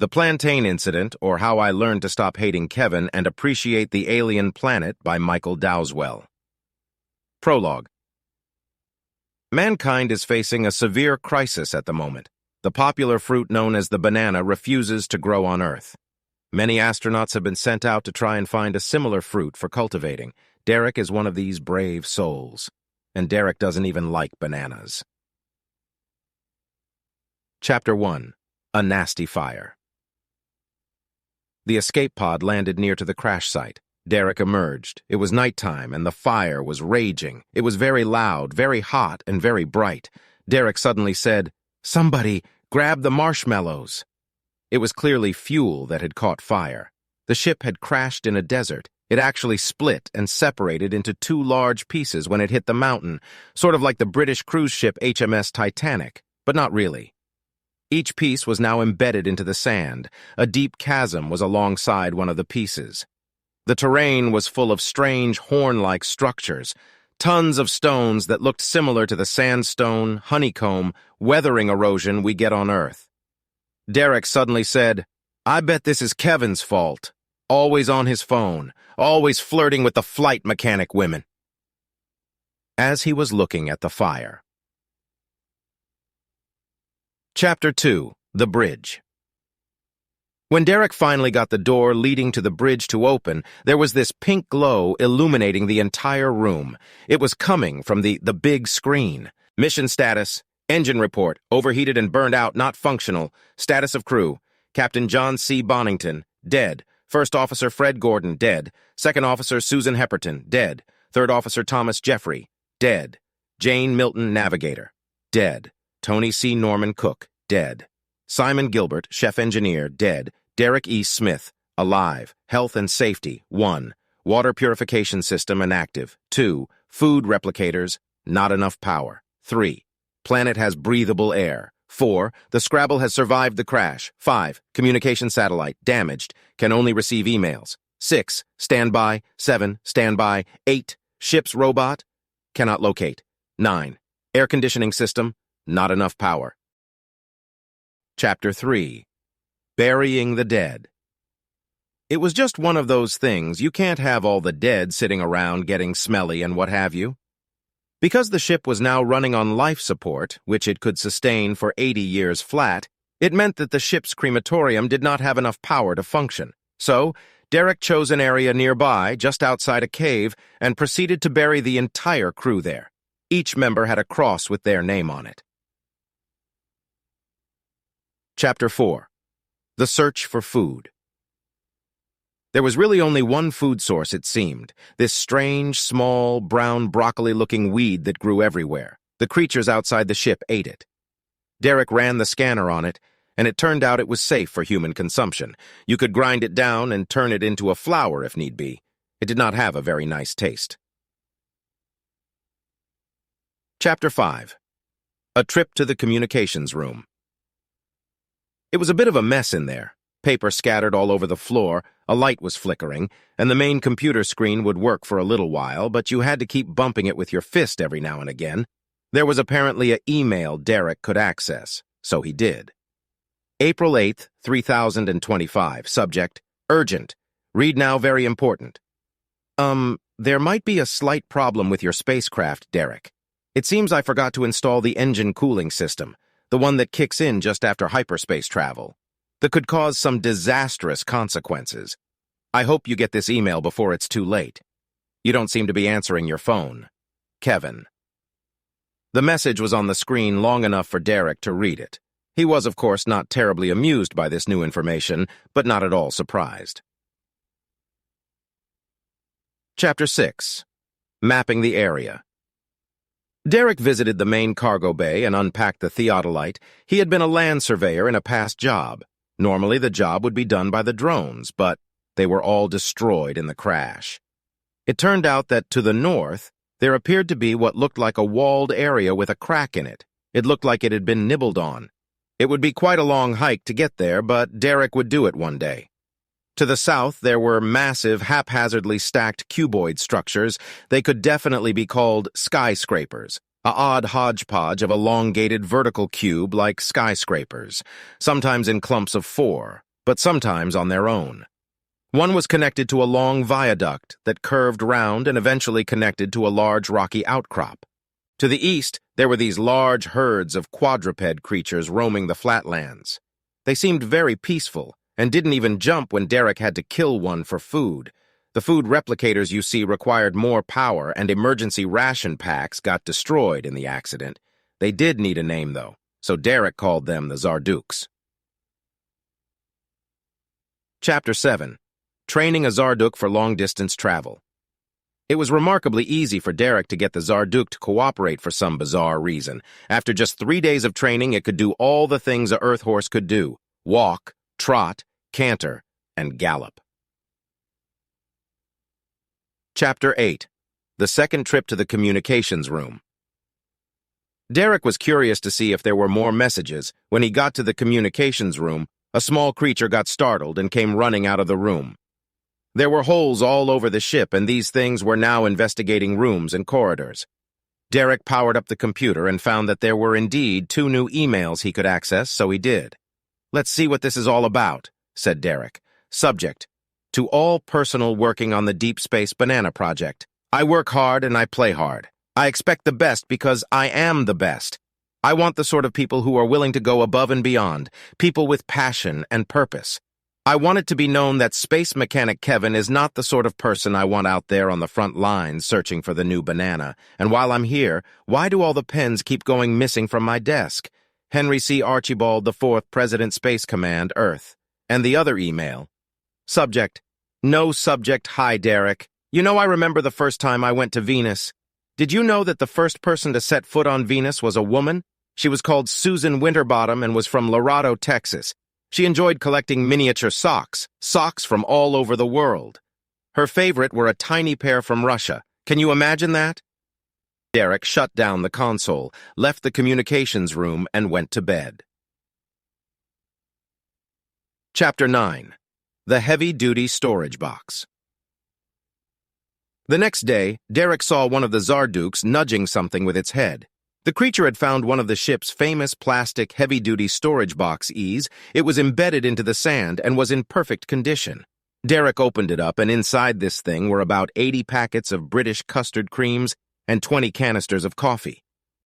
The Plantain Incident, or How I Learned to Stop Hating Kevin and Appreciate the Alien Planet by Michael Dowswell. Prologue. Mankind is facing a severe crisis at the moment. The popular fruit known as the banana refuses to grow on Earth. Many astronauts have been sent out to try and find a similar fruit for cultivating. Derek is one of these brave souls. And Derek doesn't even like bananas. Chapter 1. A Nasty Fire. The escape pod landed near to the crash site. Derek emerged. It was nighttime, and the fire was raging. It was very loud, very hot, and very bright. Derek suddenly said, "Somebody, grab the marshmallows." It was clearly fuel that had caught fire. The ship had crashed in a desert. It actually split and separated into two large pieces when it hit the mountain, sort of like the British cruise ship HMS Titanic, but not really. Each piece was now embedded into the sand. A deep chasm was alongside one of the pieces. The terrain was full of strange horn-like structures, tons of stones that looked similar to the sandstone, honeycomb, weathering erosion we get on Earth. Derek suddenly said, "I bet this is Kevin's fault. Always on his phone, always flirting with the flight mechanic women." As he was looking at the fire. Chapter 2. The Bridge. When Derek finally got the door leading to the bridge to open, there was this pink glow illuminating the entire room. It was coming from the big screen. Mission status, engine report, overheated and burned out, not functional. Status of crew, Captain John C. Bonington, dead. First Officer Fred Gordon, dead. Second Officer Susan Hepperton, dead. Third Officer Thomas Jeffrey, dead. Jane Milton, navigator, dead. Tony C. Norman Cook, dead. Simon Gilbert, chef engineer, dead. Derek E. Smith, alive. Health and safety, 1. Water purification system inactive, 2. Food replicators, not enough power, 3. Planet has breathable air, 4. The Scrabble has survived the crash, 5. Communication satellite, damaged, can only receive emails, 6. Standby, 7. Standby, 8. Ship's robot, cannot locate, 9. Air conditioning system, not enough power. Chapter 3. Burying the Dead. It was just one of those things. You can't have all the dead sitting around getting smelly and what have you. Because the ship was now running on life support, which it could sustain for 80 years flat, it meant that the ship's crematorium did not have enough power to function. So, Derek chose an area nearby, just outside a cave, and proceeded to bury the entire crew there. Each member had a cross with their name on it. Chapter 4. The Search for Food. There was really only one food source, it seemed, this strange, small, brown broccoli-looking weed that grew everywhere. The creatures outside the ship ate it. Derek ran the scanner on it, and it turned out it was safe for human consumption. You could grind it down and turn it into a flour if need be. It did not have a very nice taste. Chapter 5. A Trip to the Communications Room. It was a bit of a mess in there. Paper scattered all over the floor, a light was flickering, and the main computer screen would work for a little while, but you had to keep bumping it with your fist every now and again. There was apparently an email Derek could access, so he did. April 8th, 3025, subject, urgent. Read now, very important. There might be a slight problem with your spacecraft, Derek. It seems I forgot to install the engine cooling system, the one that kicks in just after hyperspace travel. That could cause some disastrous consequences. I hope you get this email before it's too late. You don't seem to be answering your phone. Kevin. The message was on the screen long enough for Derek to read it. He was, of course, not terribly amused by this new information, but not at all surprised. Chapter 6. Mapping the Area. Derek visited the main cargo bay and unpacked the theodolite. He had been a land surveyor in a past job. Normally, the job would be done by the drones, but they were all destroyed in the crash. It turned out that to the north, there appeared to be what looked like a walled area with a crack in it. It looked like it had been nibbled on. It would be quite a long hike to get there, but Derek would do it one day. To the south, there were massive, haphazardly stacked cuboid structures. They could definitely be called skyscrapers, a odd hodgepodge of elongated vertical cube like skyscrapers, sometimes in clumps of 4, but sometimes on their own. One was connected to a long viaduct that curved round and eventually connected to a large rocky outcrop. To the east, there were these large herds of quadruped creatures roaming the flatlands. They seemed very peaceful and didn't even jump when Derek had to kill one for food. The food replicators you see required more power, and emergency ration packs got destroyed in the accident. They did need a name, though, so Derek called them the Zarduks. Chapter 7. Training a Zarduk for long-distance travel. It was remarkably easy for Derek to get the Zarduk to cooperate for some bizarre reason. After just 3 days of training, it could do all the things a Earth horse could do: walk, trot, canter, and gallop. Chapter 8. The second trip to the communications room. Derek was curious to see if there were more messages. When he got to the communications room, a small creature got startled and came running out of the room. There were holes all over the ship, and these things were now investigating rooms and corridors. Derek powered up the computer and found that there were indeed 2 new emails he could access, so he did. "Let's see what this is all about," said Derek. Subject: To all personnel working on the Deep Space Banana Project. I work hard and I play hard. I expect the best because I am the best. I want the sort of people who are willing to go above and beyond, people with passion and purpose. I want it to be known that Space Mechanic Kevin is not the sort of person I want out there on the front lines searching for the new banana. And while I'm here, why do all the pens keep going missing from my desk? Henry C. Archibald IV, President Space Command, Earth. And the other email. Subject: No subject. Hi, Derek. You know, I remember the first time I went to Venus. Did you know that the first person to set foot on Venus was a woman? She was called Susan Winterbottom and was from Laredo, Texas. She enjoyed collecting miniature socks from all over the world. Her favorite were a tiny pair from Russia. Can you imagine that? Derek shut down the console, left the communications room, and went to bed. Chapter 9. The Heavy-Duty Storage Box. The next day, Derek saw one of the Zarduks nudging something with its head. The creature had found one of the ship's famous plastic heavy-duty storage boxes. It was embedded into the sand and was in perfect condition. Derek opened it up, and inside this thing were about 80 packets of British custard creams and 20 canisters of coffee.